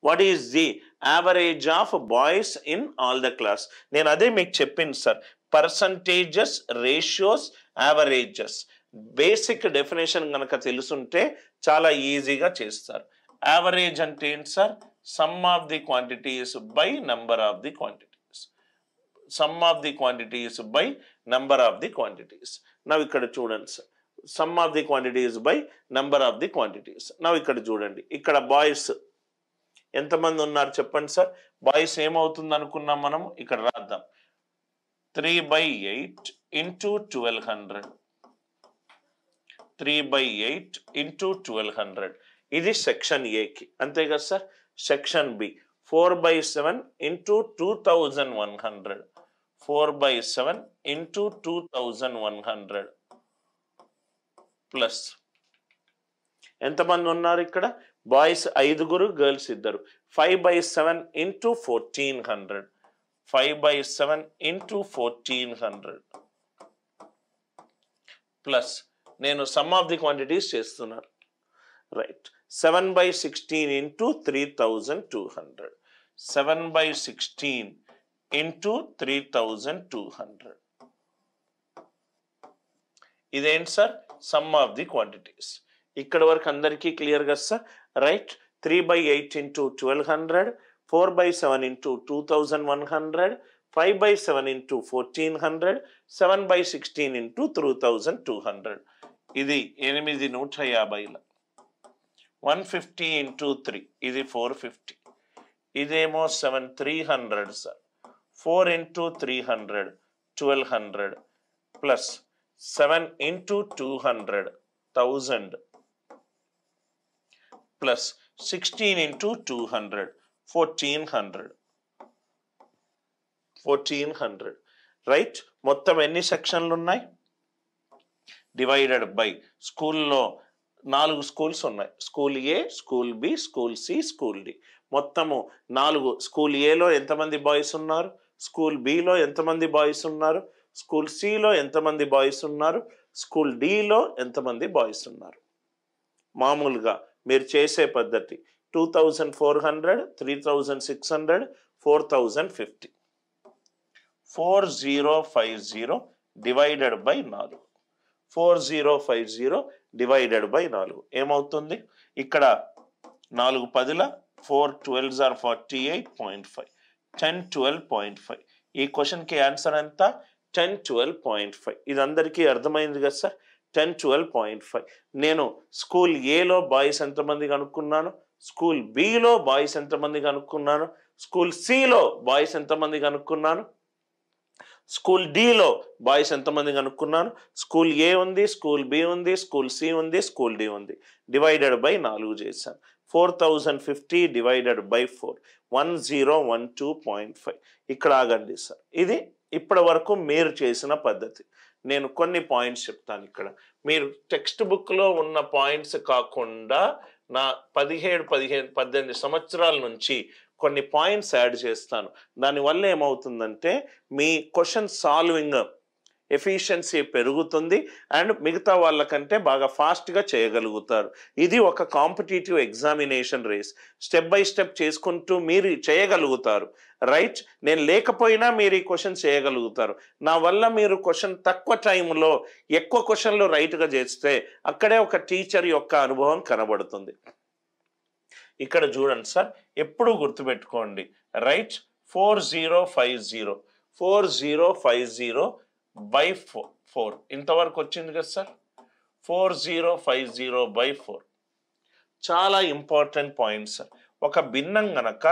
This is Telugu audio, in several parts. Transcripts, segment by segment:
What is the average of boys in all the class. నేను అదే మీకు చెప్పింది sir, percentages, ratios, averages. Basic definition కనుక తెలుసుంటే చాలా ఈజీగా చేస్తారు. యావరేజ్ అంటే ఏంటి sir? Sum of the quantities by number of the quantities. Some of the quantities by number of the quantities. నవ్వు ఇక్కడ చూడండి sir, sum of the quantities by number of the quantities. నవ్వు ఇక్కడ చూడండి, ఇక్కడ బాయ్స్ ఎంతమంది ఉన్నారు చెప్పండి సార్? బాయ్స్ ఏమవుతుంది అనుకున్నాం మనము, ఇక్కడ రాద్దాం. 3/8 into 1200. 3/8 into 1200. ఇది సెక్షన్ ఏకి, అంతే కదా sir? Section B 4/7 into 2100. 4/7 into 2100 plus ఎంతమంది ఉన్నారు ఇక్కడ? Boys 5, girls 2. 5/7 into 1400. 5/7 into 1400 plus నేను సమ్ ఆఫ్ ది క్వాంటిటీస్ చేస్తున్నాను, రైట్? 7/16 into 3200. 7/16 into 3200. ఇదేంటి sir? Sum of the quantities. ఇక్కడ వరకు అందరికీ క్లియర్ కదా sir? Right. 3/8 into 1200, 4/7 into 2100, 5/7 into 1400, 7/16 into 3200. ఇది 850. 150 into 3 ఇది 450. ఇదేమో 300 sir. 4 into 300 1200 plus 7 into 200 1000 plus 16 into 200 1400. 1400 right. మొత్తం ఎన్ని సెక్షన్లు ఉన్నాయి? డివైడెడ్ బై స్కూల్లో 4 స్కూల్స్ ఉన్నాయి. School A, school B, school C, school D. మొత్తము 4. స్కూల్ ఏలో ఎంతమంది బాయ్స్ ఉన్నారు? స్కూల్ బిలో ఎంతమంది బాయ్స్ ఉన్నారు? స్కూల్ సిలో ఎంతమంది బాయ్స్ ఉన్నారు? స్కూల్ డిలో ఎంతమంది బాయ్స్ ఉన్నారు? మామూలుగా మీరు చేసే పద్ధతి 2400, 3600, 4050. 4050 డివైడెడ్ బై 4. 4050 డివైడెడ్ బై 4 ఏమవుతుంది? ఇక్కడ 4 10ల 4 12s are 48.5. 1012.5. ఈ క్వశ్చన్కి ఆన్సర్ ఎంత? 1012.5. ఇది అందరికీ అర్థమైంది కదా సార్? 1012.5. నేను స్కూల్ ఏలో బాయ్స్ ఎంతమంది కనుక్కున్నాను, స్కూల్ బిలో బాయ్స్ ఎంతమంది కనుక్కున్నాను, స్కూల్ సిలో బాయ్స్ ఎంతమంది కనుక్కున్నాను, స్కూల్ డిలో బాయ్స్ ఎంతమంది కనుక్కున్నాను. స్కూల్ ఏ ఉంది, స్కూల్ బి ఉంది, స్కూల్ సి ఉంది, స్కూల్ డి ఉంది. డివైడెడ్ బై 4 చేశాను. 4050 డివైడెడ్ బై 4 1012.5. ఇక్కడ ఆగండి సార్. ఇది ఇప్పటి వరకు మీరు చేసిన పద్ధతి. నేను కొన్ని పాయింట్స్ చెప్తాను ఇక్కడ. మీరు టెక్స్ట్ బుక్లో ఉన్న పాయింట్స్ కాకుండా నా 17, 18 సంవత్సరాల నుంచి కొన్ని పాయింట్స్ యాడ్ చేస్తాను. దానివల్ల ఏమవుతుందంటే మీ క్వశ్చన్ సాల్వింగ్ ఎఫిషియన్సీ పెరుగుతుంది అండ్ మిగతా వాళ్ళకంటే బాగా ఫాస్ట్గా చేయగలుగుతారు. ఇది ఒక competitive examination race. Step by step చేసుకుంటూ మీరు చేయగలుగుతారు, రైట్? నేను లేకపోయినా మీరు ఈ క్వశ్చన్ చేయగలుగుతారు. నా వల్ల మీరు క్వశ్చన్ తక్కువ టైంలో ఎక్కువ క్వశ్చన్లు రైట్గా చేస్తే అక్కడే ఒక టీచర్ యొక్క అనుభవం కనబడుతుంది. ఇక్కడ చూడండి సార్, ఎప్పుడు గుర్తుపెట్టుకోండి, రైట్? 4050 4050 by 4 ఇంతవరకు వచ్చింది కదా సార్? 4050 by 4 చాలా ఇంపార్టెంట్ పాయింట్ సార్. ఒక భిన్నం గనక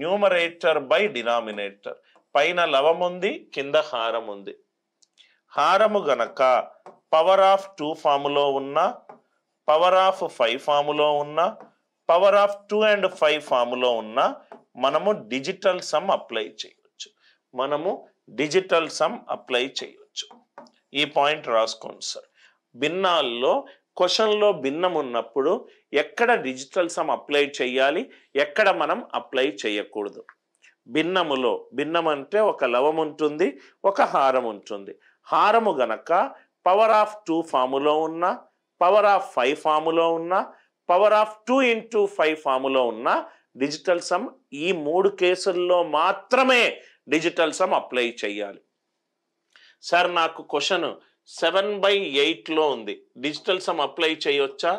న్యూమరేటర్ బై డినామినేటర్, పైన లవం ఉంది, కింద హారం ఉంది. హారము గనక పవర్ ఆఫ్ 2 ఫాములో ఉన్న, పవర్ ఆఫ్ 5 ఫాములో ఉన్న, పవర్ ఆఫ్ 2 and 5 ఫాములో ఉన్న మనము డిజిటల్ సమ్ అప్లై చేయవచ్చు. డిజిటల్ సమ్ అప్లై చేయవచ్చు. ఈ పాయింట్ రాసుకోండి సార్. భిన్నాల్లో క్వశ్చన్లో భిన్నం ఉన్నప్పుడు ఎక్కడ డిజిటల్ సమ్ అప్లై చేయాలి, ఎక్కడ మనం అప్లై చేయకూడదు. భిన్నం అంటే ఒక లవం ఉంటుంది, ఒక హారం ఉంటుంది. హారము గనక పవర్ ఆఫ్ 2 ఫాములో ఉన్న, పవర్ ఆఫ్ 5 ఫాములో ఉన్న, పవర్ ఆఫ్ 2 into 5 ఫాములో ఉన్న డిజిటల్ సమ్ ఈ 3 కేసుల్లో మాత్రమే డిజిటల్ సమ్ అప్లై చేయాలి. సార్ నాకు క్వశ్చన్ 7/8లో ఉంది, డిజిటల్ సమ్ అప్లై చేయొచ్చా?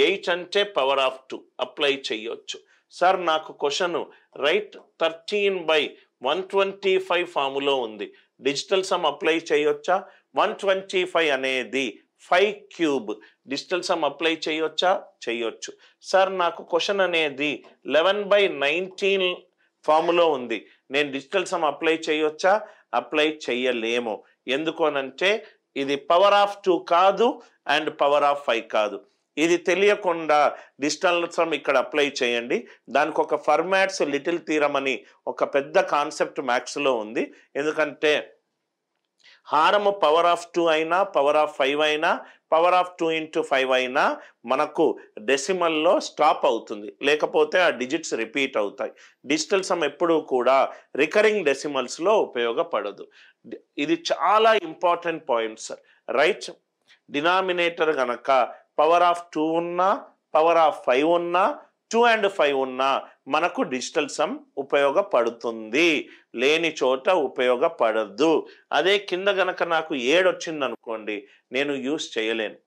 8 అంటే పవర్ ఆఫ్ 2 అప్లై చేయొచ్చు. సార్ నాకు క్వశ్చన్ రైట్ 13/125 ఫాములో ఉంది, డిజిటల్ సమ్ అప్లై చేయొచ్చా? 125 అనేది 5 క్యూబ్, డిజిటల్ సమ్ అప్లై చేయొచ్చా? చేయొచ్చు. సార్ నాకు క్వశ్చన్ అనేది 11/19 ఫాములో ఉంది, నేను డిజిటల్ సమ్ అప్లై చేయొచ్చా? అప్లై చేయలేము. ఎందుకు అనంటే ఇది పవర్ ఆఫ్ 2 కాదు అండ్ పవర్ ఆఫ్ 5 కాదు. ఇది తెలియకుండా డిజిటల్ సమ్ ఇక్కడ అప్లై చేయండి. దానికి ఒక ఫర్మాట్స్ లిటిల్ థీరం అని ఒక పెద్ద కాన్సెప్ట్ మ్యాథ్స్లో ఉంది. ఎందుకంటే హారము పవర్ ఆఫ్ 2 అయినా పవర్ ఆఫ్ 5 అయినా పవర్ ఆఫ్ 2 × 5 అయినా మనకు డెసిమల్లో స్టాప్ అవుతుంది, లేకపోతే ఆ డిజిట్స్ రిపీట్ అవుతాయి. డిజిటల్ సమ్ ఎప్పుడూ కూడా రికరింగ్ డెసిమల్స్లో ఉపయోగపడదు. ఇది చాలా important point sir. Right, denominator గనక పవర్ ఆఫ్ 2 ఉన్నా పవర్ ఆఫ్ 5 ఉన్నా 2 and 5 ఉన్నా మనకు డిజిటల్ సమ్ ఉపయోగపడుతుంది, లేని చోట ఉపయోగపడదు. అదే కింద గనక నాకు 7 వచ్చింది అనుకోండి, నేను యూస్ చేయలేను.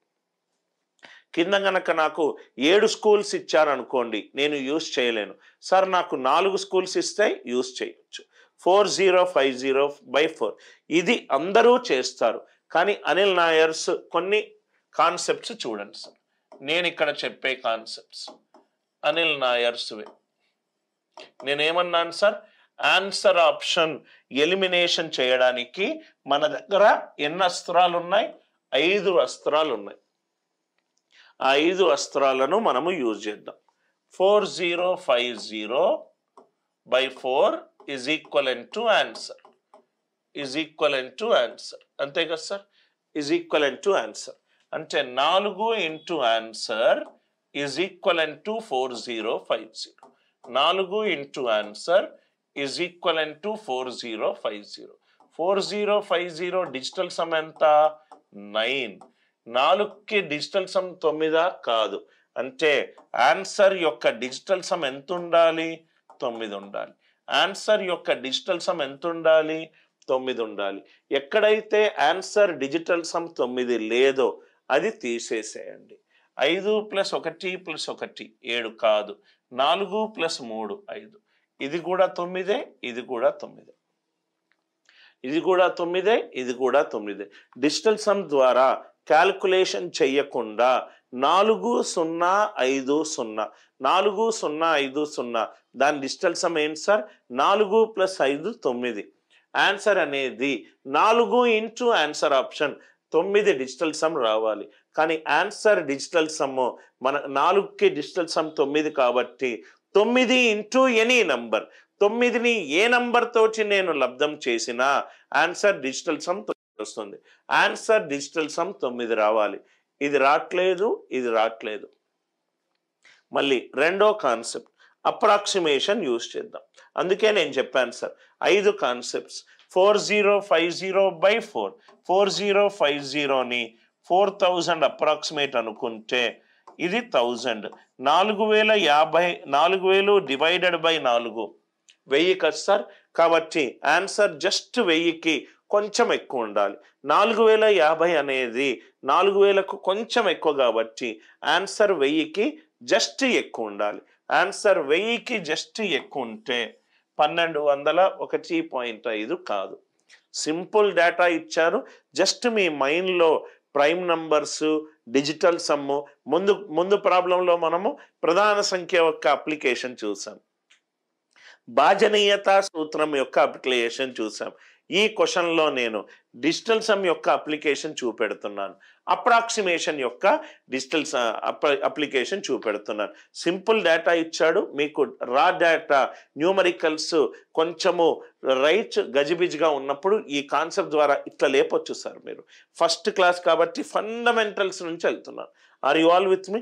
కింద గనక నాకు 7 స్కూల్స్ ఇచ్చారనుకోండి, నేను యూస్ చేయలేను. సార్ నాకు 4 స్కూల్స్ ఇస్తే యూస్ చేయొచ్చు. 4050/4 ఇది అందరూ చేస్తారు. కానీ అనిల్ నాయర్స్ కొన్ని కాన్సెప్ట్స్ చూడండి సార్. నేను ఇక్కడ చెప్పే కాన్సెప్ట్స్ అనిల్ నాయర్స్వే. నేనేమన్నాను సార్, ఆన్సర్ ఆప్షన్ ఎలిమినేషన్ చేయడానికి మన దగ్గర ఎన్ని అస్త్రాలు ఉన్నాయి? 5 అస్త్రాలు ఉన్నాయి. ఆ 5 అస్త్రాలను మనము యూజ్ చేద్దాం. 4050/4 is equivalent to answer. అంతే కదా sir? is equivalent to answer. అంటే 4 × answer is equivalent to 4050. 4 × answer is equivalent to 4050. 4050 digital some ఎంత? 9. 4కి డిజిటల్ సమ్ 9 కాదు. అంటే ఆన్సర్ యొక్క డిజిటల్ సమ్ ఎంత ఉండాలి? 9 ఉండాలి. ఆన్సర్ యొక్క డిజిటల్ సమ్ ఎంత ఉండాలి? 9 ఉండాలి. ఎక్కడైతే ఆన్సర్ డిజిటల్ సమ్ 9 లేదో అది తీసేసేయండి. 5 + 1 + 1 7 కాదు, 4 + 3 5. ఇది కూడా 9, ఇది కూడా 9, ఇది కూడా 9, ఇది కూడా 9. డిజిటల్ సమ్ ద్వారా క్యాల్కులేషన్ చెయ్యకుండా 4050 4050 దాని డిజిటల్ సమ్ ఏంటి సార్? 4 + 5 9. ఆన్సర్ అనేది 4 × ఆన్సర్ ఆప్షన్ 9 డిజిటల్ సమ్ రావాలి. కానీ ఆన్సర్ డిజిటల్ సమ్ మన 4కి డిజిటల్ సమ్ 9 కాబట్టి 9 × ఎనీ నంబర్, 9ని ఏ నంబర్ తోటి నేను లబ్ధం చేసినా ఆన్సర్ డిజిటల్ సమ్ 9 వస్తుంది. ఆన్సర్ డిజిటల్ సమ్ 9 రావాలి. ఇది రావట్లేదు, ఇది రావట్లేదు. మళ్ళీ రెండో కాన్సెప్ట్ అప్రాక్సిమేషన్ యూజ్ చేద్దాం. అందుకే నేను చెప్పాను సార్ 5 కాన్సెప్ట్స్. 4050/4 4050ని 4000 అప్రాక్సిమేట్ అనుకుంటే ఇది 1000. 4000 డివైడెడ్ బై 4 1000 కదా సార్? కాబట్టి ఆన్సర్ జస్ట్ 1000కి కొంచెం ఎక్కువ ఉండాలి. 4050 అనేది 4000కు కొంచెం ఎక్కువ కాబట్టి ఆన్సర్ 1000కి జస్ట్ ఎక్కువ ఉండాలి. ఆన్సర్ 1000కి జస్ట్ ఎక్కువ ఉంటే 1201.5 కాదు. సింపుల్ డేటా ఇచ్చారు. జస్ట్ మీ మైండ్లో ప్రైమ్ నంబర్స్, డిజిటల్ సమ్ము, ముందు ప్రాబ్లంలో మనము ప్రధాన సంఖ్య యొక్క అప్లికేషన్ చూసాం, భాజనీయత సూత్రం యొక్క అప్లికేషన్ చూసాం. ఈ క్వశ్చన్లో నేను డిజిటల్ సమ్ యొక్క అప్లికేషన్ చూపెడుతున్నాను, అప్రాక్సిమేషన్ యొక్క డిజిటల్ అప్లికేషన్ చూపెడుతున్నాను. సింపుల్ డేటా ఇచ్చాడు, మీకు రా డేటా న్యూమరికల్స్ కొంచెము రైట్ గజిబిజిగా ఉన్నప్పుడు ఈ కాన్సెప్ట్ ద్వారా ఇట్లా లేపొచ్చు సార్. మీరు ఫస్ట్ క్లాస్ కాబట్టి ఫండమెంటల్స్ నుంచి వెళ్తున్నాను. Are you all with me?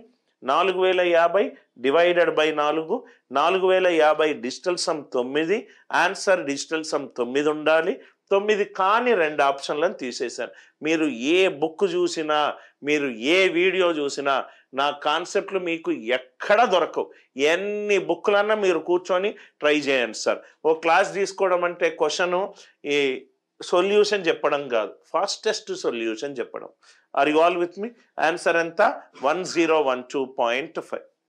4050 divided by 4 4050 digital sum 9, answer digital sum 9 ఉండాలి. 9 కాని 2 ఆప్షన్లను తీసేశాను. మీరు ఏ బుక్ చూసినా, మీరు ఏ వీడియో చూసినా నా కాన్సెప్ట్లు మీకు ఎక్కడ దొరకవు. ఎన్ని బుక్లన్నా మీరు కూర్చొని ట్రై చేయండి సార్. ఓ క్లాస్ తీసుకోవడం అంటే క్వశ్చను ఈ సొల్యూషన్ చెప్పడం కాదు, ఫాస్టెస్ట్ సొల్యూషన్ చెప్పడం. Are you all with me? Answer ఎంత? 1012.5.